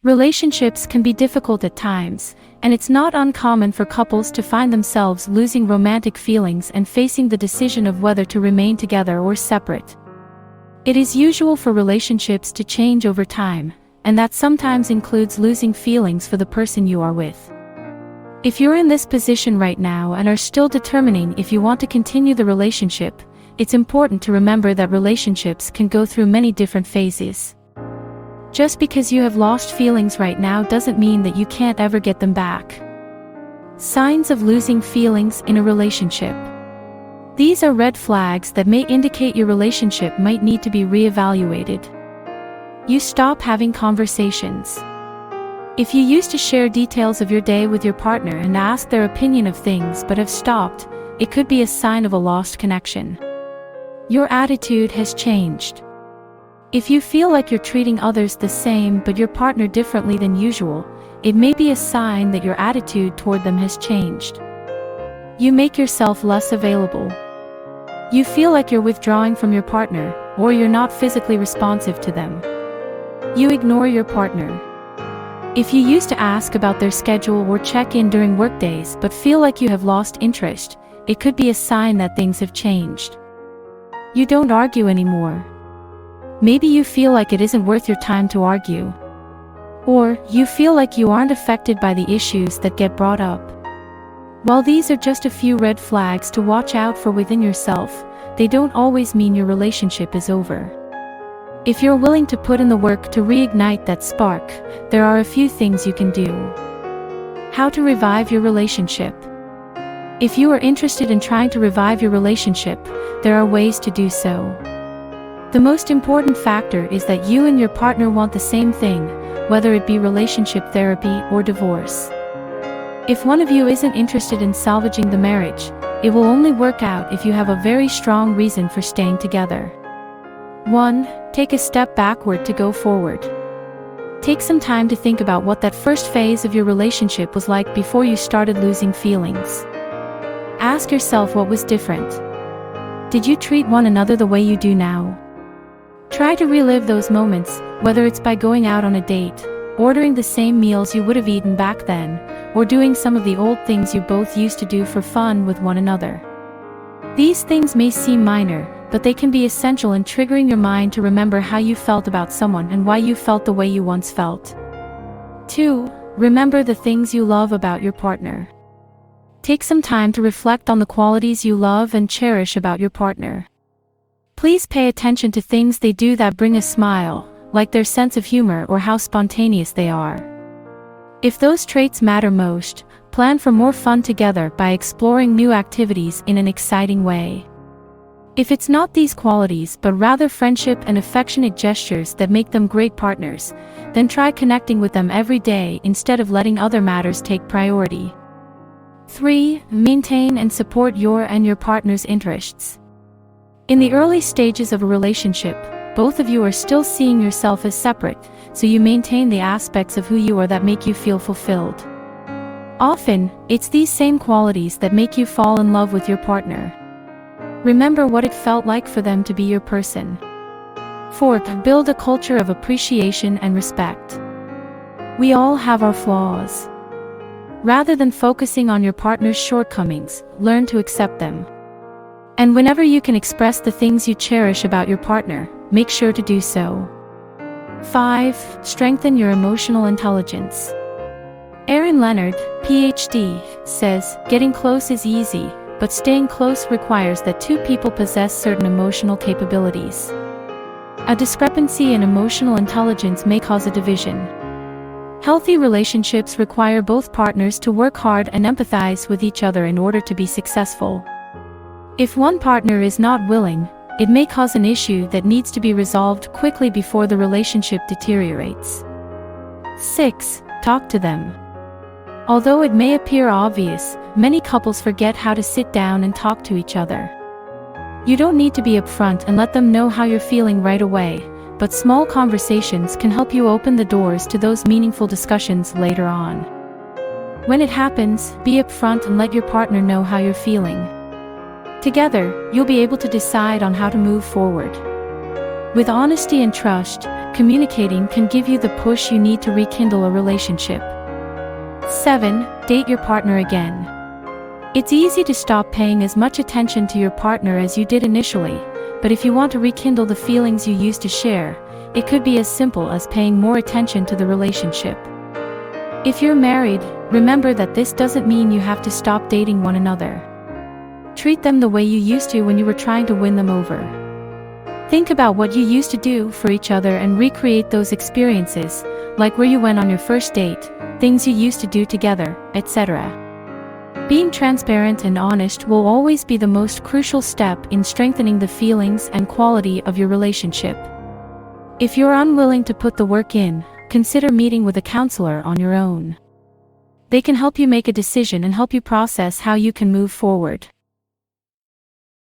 Relationships can be difficult at times, and it's not uncommon for couples to find themselves losing romantic feelings and facing the decision of whether to remain together or separate. It is usual for relationships to change over time, and that sometimes includes losing feelings for the person you are with. If you're in this position right now and are still determining if you want to continue the relationship, it's important to remember that relationships can go through many different phases. Just because you have lost feelings right now doesn't mean that you can't ever get them back. Signs of losing feelings in a relationship. These are red flags that may indicate your relationship might need to be reevaluated. You stop having conversations. If you used to share details of your day with your partner and ask their opinion of things but have stopped, it could be a sign of a lost connection. Your attitude has changed. If you feel like you're treating others the same but your partner differently than usual, it may be a sign that your attitude toward them has changed. You make yourself less available. You feel like you're withdrawing from your partner, or you're not physically responsive to them. You ignore your partner. If you used to ask about their schedule or check in during workdays but feel like you have lost interest, it could be a sign that things have changed. You don't argue anymore. Maybe you feel like it isn't worth your time to argue. Or, you feel like you aren't affected by the issues that get brought up. While these are just a few red flags to watch out for within yourself, they don't always mean your relationship is over. If you're willing to put in the work to reignite that spark, there are a few things you can do. How to revive your relationship. If you are interested in trying to revive your relationship, there are ways to do so. The most important factor is that you and your partner want the same thing, whether it be relationship therapy or divorce. If one of you isn't interested in salvaging the marriage, it will only work out if you have a very strong reason for staying together. 1. Take a step backward to go forward. Take some time to think about what that first phase of your relationship was like before you started losing feelings. Ask yourself what was different. Did you treat one another the way you do now? Try to relive those moments, whether it's by going out on a date, ordering the same meals you would have eaten back then, or doing some of the old things you both used to do for fun with one another. These things may seem minor, but they can be essential in triggering your mind to remember how you felt about someone and why you felt the way you once felt. 2. Remember the things you love about your partner. Take some time to reflect on the qualities you love and cherish about your partner. Please pay attention to things they do that bring a smile, like their sense of humor or how spontaneous they are. If those traits matter most, plan for more fun together by exploring new activities in an exciting way. If it's not these qualities but rather friendship and affectionate gestures that make them great partners, then try connecting with them every day instead of letting other matters take priority. 3. Maintain and support your and your partner's interests. In the early stages of a relationship, both of you are still seeing yourself as separate, so you maintain the aspects of who you are that make you feel fulfilled. Often, it's these same qualities that make you fall in love with your partner. Remember what it felt like for them to be your person. 4. Build a culture of appreciation and respect. We all have our flaws. Rather than focusing on your partner's shortcomings, learn to accept them. And whenever you can express the things you cherish about your partner, make sure to do so. 5. Strengthen your emotional intelligence. Aaron Leonard, PhD, says, "Getting close is easy, but staying close requires that two people possess certain emotional capabilities. A discrepancy in emotional intelligence may cause a division. Healthy relationships require both partners to work hard and empathize with each other in order to be successful. If one partner is not willing, it may cause an issue that needs to be resolved quickly before the relationship deteriorates." 6. Talk to them. Although it may appear obvious, many couples forget how to sit down and talk to each other. You don't need to be upfront and let them know how you're feeling right away, but small conversations can help you open the doors to those meaningful discussions later on. When it happens, be upfront and let your partner know how you're feeling. Together, you'll be able to decide on how to move forward. With honesty and trust, communicating can give you the push you need to rekindle a relationship. 7. Date your partner again. It's easy to stop paying as much attention to your partner as you did initially, but if you want to rekindle the feelings you used to share, it could be as simple as paying more attention to the relationship. If you're married, remember that this doesn't mean you have to stop dating one another. Treat them the way you used to when you were trying to win them over. Think about what you used to do for each other and recreate those experiences, like where you went on your first date, things you used to do together, etc. Being transparent and honest will always be the most crucial step in strengthening the feelings and quality of your relationship. If you're unwilling to put the work in, consider meeting with a counselor on your own. They can help you make a decision and help you process how you can move forward.